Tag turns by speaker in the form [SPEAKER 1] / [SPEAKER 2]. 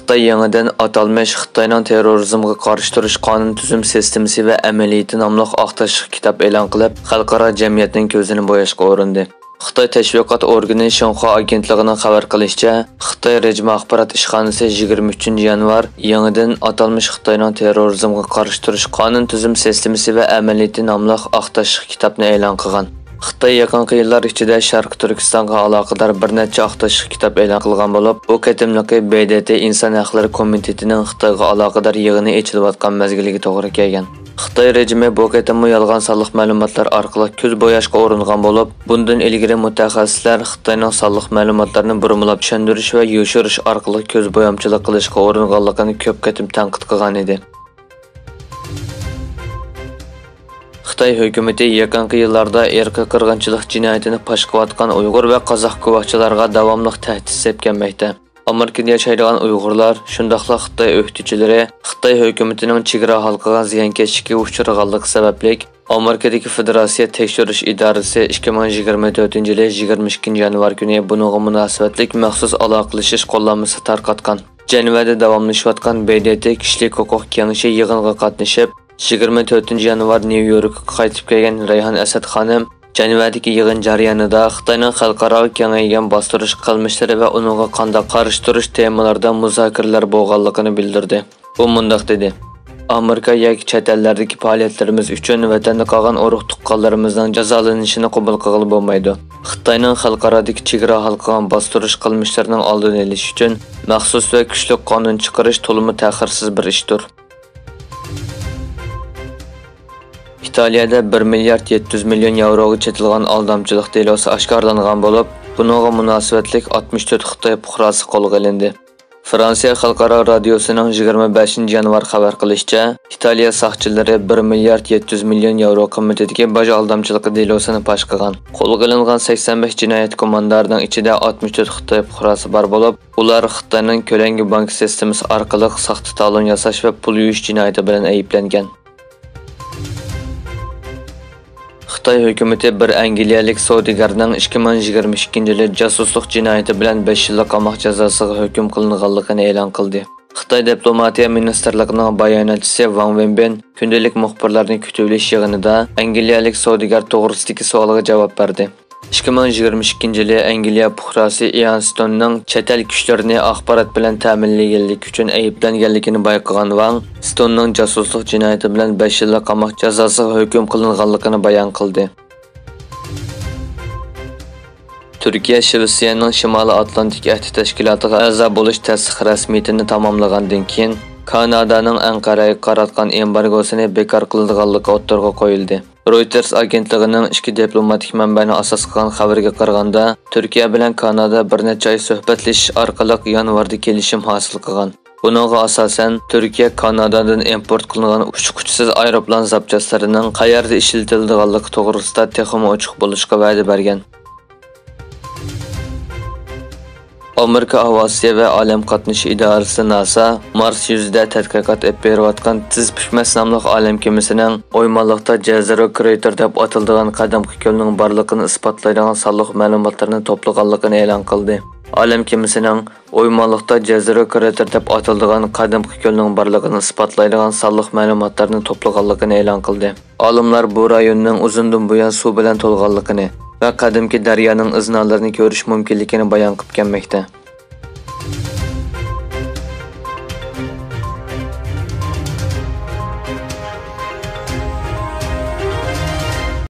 [SPEAKER 1] Xitoy yangidan atalmış Xitoyning terrorizmga qarshi turish qonun tuzum sistemasi va amaliyoti nomli oqtashliq kitob e'lon qilib, xalqaro jamiyatning ko'zini bo'yashga urindi. Xitoy tashviqot organi Shanxo agentligining xabar qilishicha, Xitoy rejim axborot ishxonasi 23-yanvar yangidan atalmış Xitoyning terrorizmga qarshi turish qonun tuzum sistemasi va amaliyoti nomli oqtashliq kitobni e'lon qilgan. Xitoy yaqinqi yillar ichida Sharq Turkistonga aloqador bir necha oqtashliq kitob e'lon qilgan bo'lib, bu qatimliqi BDT Inson huquqlari komitetining Xitoyga aloqador yig'ini echilayotgan mezgiliga to'g'ri kelgan. Xitoy rejimi bu qatimli yolg'on sonliq ma'lumotlar orqali ko'z bo'yashga uringan bo'lib, bundan ilgari mutaxassislar Xitoyning sonliq ma'lumotlarini burmilab tushuntirish va yoshirish orqali ko'z bo'yamchilik qilishga uringanligini ko'p qatim tanqid qilgan edi. Xitoy hukumati yaqinqi yillarda irqiy qirg'inchilik jinoyatini fosh qilayotgan Uyg'ur va qozoq guvohchilarga davomli tahdid sepganmoqda. Amerikada yashaydigan Uyg'urlar, shundaqla Xitoy o'qituvchilari Xitoy hukumatining chegara halqiga ziyonkashlikka uchraganligi sababli Amerikadagi Federatsiya tekshirish idorasi 2024-yil 22-yanvar kuni buningga munosabatlik maxsus aloqalashish qo'llanmasi tarqatgan. Jenevada davomlashayotgan BDT kishilik huquq kengashi yig'inga qatnashib, 24-yanvar New Yorkka qaytib kelgan Rayhon Asad xonim Jenevadagi yig'in jarayonida Xitoyning xalqaro kengaygan bostirish qilmishlari va uningga qanday qarshi turish temalarida muzokaralar bo'lganligini bildirdi. U mundaq dedi: Amerika yoki chet ellardagi faoliyatlarimiz uchun vatanda qolgan urug' tuqqanlarimizning jazolanishini qabul qilib bo'lmaydi. Xitoyning xalqarodagi chegara halqiga bostirish qilmishlarining oldini olish uchun maxsus va kuchli qonun chiqarish to'liq ta'xirsiz bir ishdir. İtaliyada 1 milyard 700 milyon yevroga chetilgan aldamchilik delosi oshkorlangan bo'lib, buningga munosabatlik 64 Xitoy fuqarosi qo'lga olindi. Fransiya xalqaro radiosining 25-yanvar xabar qilishicha, Italiya soqchilari 1 milyard 700 milyon yevro qimmatidagi boj aldamchilik delosini fosh qilgan. Qo'lga olingan 85 jinoyat komandarining ichida 64 Xitoy fuqarosi bor bo'lib, ular Xitoyning ko'langi bank sistemasi orqali soxta talon yasash va pul yuvish jinoyati bilan ayblangan. Xitoy hukumati bir angliyalik savdogarning 2022-yil josuslik jinoyati bilan 5 yillik qamoq jazosiga hukm qilinganligini e'lon qildi. Xitoy diplomatiya ministrligining bayonotchisi Wang Wenbin kundalik muxbirlarning kutilish yig'inida angliyalik savdogar to'g'risidagi savolga javob berdi. 2022-yil Angliya fuqarosi Ian Stone'ning chet el kuchlarini axborot bilan ta'minlaganlik uchun ayblanganligini bayqagan Wang, Stone'ning josuslik jinoyati bilan 5 yillik qamoq jazosiga hukm qilinganligini bayon qildi. Turkiya Shvetsiyaning Shimoliy Atlantik ahdi tashkilotiga a'zo bo'lish tasdiq rasmiyatini tamomlagandan keyin Kanadaning Anqaraga qaratgan embargosini bekor qilinganligi o'ttirg'a qo'yildi. Reuters agentligining ikki diplomatik manbani asos qilgan xabarga qaraganda, Turkiya bilan Kanada bir necha oy suhbatlashish orqali yanvarda kelishim hosil qilgan. Buningga asosan Turkiya Kanadadan import qilingan uchquchsiz aeroplan zapchastlarining qayerda ishlatilganligi to'g'risida texnik ochiq bo'lishga va'da bergan. Amerika Aviatsiya va olam qatnashi idorasi NASA Mars yuzida tadqiqot olib berayotgan Tiz Pishmas nomli olam kemasining o'ymonliqda Jazira Crater deb ataladigan qadimgi ko'lning borligini isbotlaydigan sonliq ma'lumotlarni to'plaganligini e'lon qildi. Olam kemasining o'ymonliqda Jazira Crater deb ataladigan qadimgi ko'lning borligini isbotlaydigan sonliq ma'lumotlarni to'plaganligini e'lon qildi. Olimlar bu rayonning uzundan buyon suv bilan to'lganligini va qadimki daryoning iznalarini ko'rish mumkinligini bayon qilib kelmoqda.